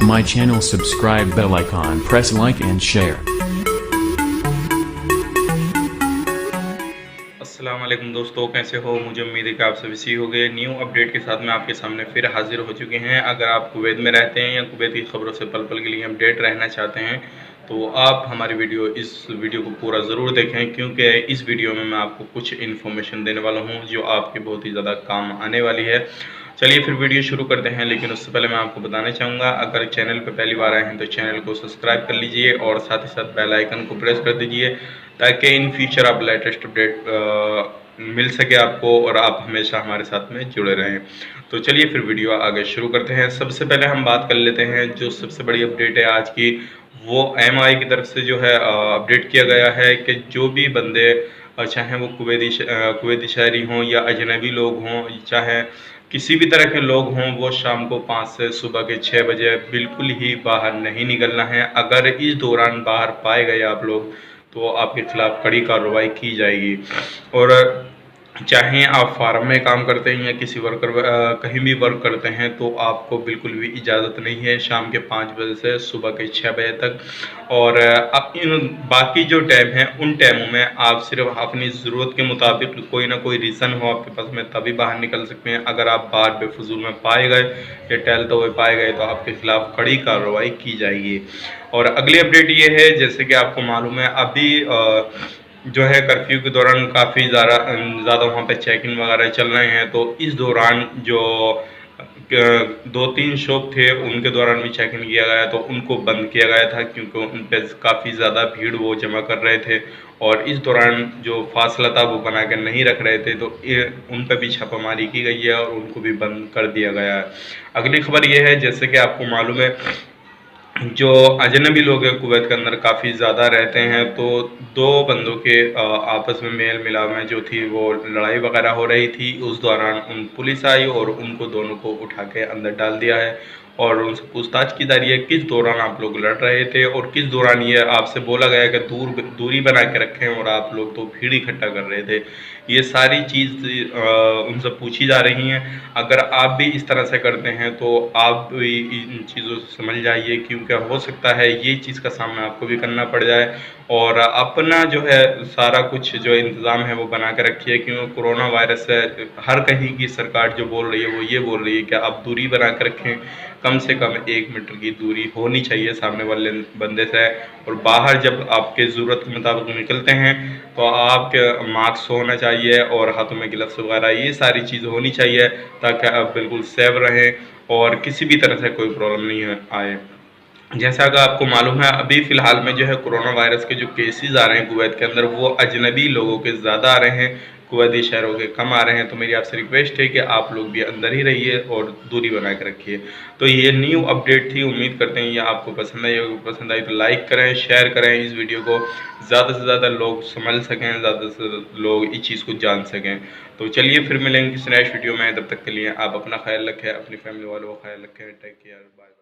my channel, subscribe, bell icon, press like and share. अस्सलाम वालेकुम दोस्तों, कैसे हो? मुझे उम्मीद है कि आप सभी सही हो गए। न्यू अपडेट के साथ मैं आपके सामने फिर हाजिर हो चुके हैं। अगर आप कुवैत में रहते हैं या कुवैत की खबरों से पल पल के लिए अपडेट रहना चाहते हैं तो आप हमारी इस वीडियो को पूरा ज़रूर देखें, क्योंकि इस वीडियो में मैं आपको कुछ इन्फॉर्मेशन देने वाला हूं जो आपके बहुत ही ज़्यादा काम आने वाली है। चलिए फिर वीडियो शुरू करते हैं, लेकिन उससे पहले मैं आपको बताना चाहूँगा, अगर चैनल पर पहली बार आए हैं तो चैनल को सब्सक्राइब कर लीजिए और साथ ही साथ बेल आइकन को प्रेस कर दीजिए, ताकि इन फ्यूचर आप लेटेस्ट अपडेट मिल सके आपको और आप हमेशा हमारे साथ में जुड़े रहें। तो चलिए फिर वीडियो आगे शुरू करते हैं। सबसे पहले हम बात कर लेते हैं जो सबसे बड़ी अपडेट है आज की, वो एमआई की तरफ से जो है अपडेट किया गया है कि जो भी बंदे चाहे वो कुवैती शहरी हों या अजनबी लोग हों, चाहे किसी भी तरह के लोग हों, वो शाम को 5 से सुबह के 6 बजे बिल्कुल ही बाहर नहीं निकलना है। अगर इस दौरान बाहर पाए गए आप लोग तो आपके खिलाफ कड़ी कार्रवाई की जाएगी। और चाहे आप फार्म में काम करते हैं या किसी कहीं भी वर्क करते हैं तो आपको बिल्कुल भी इजाज़त नहीं है शाम के 5 बजे से सुबह के 6 बजे तक। और अब इन बाकी जो टाइम है उन टाइमों में आप सिर्फ अपनी ज़रूरत के मुताबिक कोई ना कोई रीज़न हो आपके पास में तभी बाहर निकल सकते हैं। अगर आप बाहर बेफजूल में पाए गए या टहलते हुए पाए गए तो आपके खिलाफ कड़ी कार्रवाई की जाएगी। और अगली अपडेट ये है, जैसे कि आपको मालूम है अभी जो है कर्फ्यू के दौरान काफ़ी ज़्यादा वहाँ पे चेकिंग वगैरह चल रहे हैं। तो इस दौरान जो 2-3 शॉप थे उनके दौरान भी चेकिंग किया गया, तो उनको बंद किया गया था क्योंकि उन पे काफ़ी ज़्यादा भीड़ वो जमा कर रहे थे और इस दौरान जो फासला था वो बना के नहीं रख रहे थे, तो उन पर भी छापामारी की गई है और उनको भी बंद कर दिया गया है। अगली खबर ये है, जैसे कि आपको मालूम है जो अजनबी लोग हैं कुवैत के अंदर काफ़ी ज़्यादा रहते हैं, तो दो बंदों के आपस में मेल मिलाप में जो थी वो लड़ाई वगैरह हो रही थी। उस दौरान पुलिस आई और उनको दोनों को उठा के अंदर डाल दिया है और उनसे पूछताछ की जा रही है किस दौरान आप लोग लड़ रहे थे और किस दौरान ये आपसे बोला गया कि दूरी बना के रखें और आप लोग तो भीड़ इकट्ठा कर रहे थे। ये सारी चीज़ उनसे पूछी जा रही हैं। अगर आप भी इस तरह से करते हैं तो आप भी इन चीज़ों से समझ जाइए, क्योंकि हो सकता है ये चीज़ का सामना आपको भी करना पड़ जाए। और अपना जो है सारा कुछ जो इंतज़ाम है वो बना के रखिए, क्योंकि कोरोना वायरस है। हर कहीं की सरकार जो बोल रही है वो ये बोल रही है कि आप दूरी बना के रखें, कम से कम 1 मीटर की दूरी होनी चाहिए सामने वाले बंदे से। और बाहर जब आपके ज़रूरत के मुताबिक निकलते हैं तो आपके मास्क होना चाहिए और हाथों में ग्लव्स वगैरह ये सारी चीज़ होनी चाहिए, ताकि आप बिल्कुल सेफ रहें और किसी भी तरह से कोई प्रॉब्लम नहीं आए। जैसा कि आपको मालूम है अभी फ़िलहाल में जो है कोरोना वायरस के जो केसेस आ रहे हैं कुवैत के अंदर वो अजनबी लोगों के ज़्यादा आ रहे हैं, कुवैती शहरों के कम आ रहे हैं। तो मेरी आपसे रिक्वेस्ट है कि आप लोग भी अंदर ही रहिए और दूरी बना के रखिए। तो ये न्यू अपडेट थी, उम्मीद करते हैं ये आपको पसंद आई होगी। पसंद आई तो लाइक करें, शेयर करें इस वीडियो को, ज़्यादा से ज़्यादा लोग समझ सकें, ज़्यादा से लोग इस चीज़ को जान सकें। तो चलिए फिर मिलेंगे किसी नेक्स्ट वीडियो में, तब तक के लिए आप अपना ख्याल रखें, अपनी फैमिली वालों का ख्याल रखें। Take care, bye.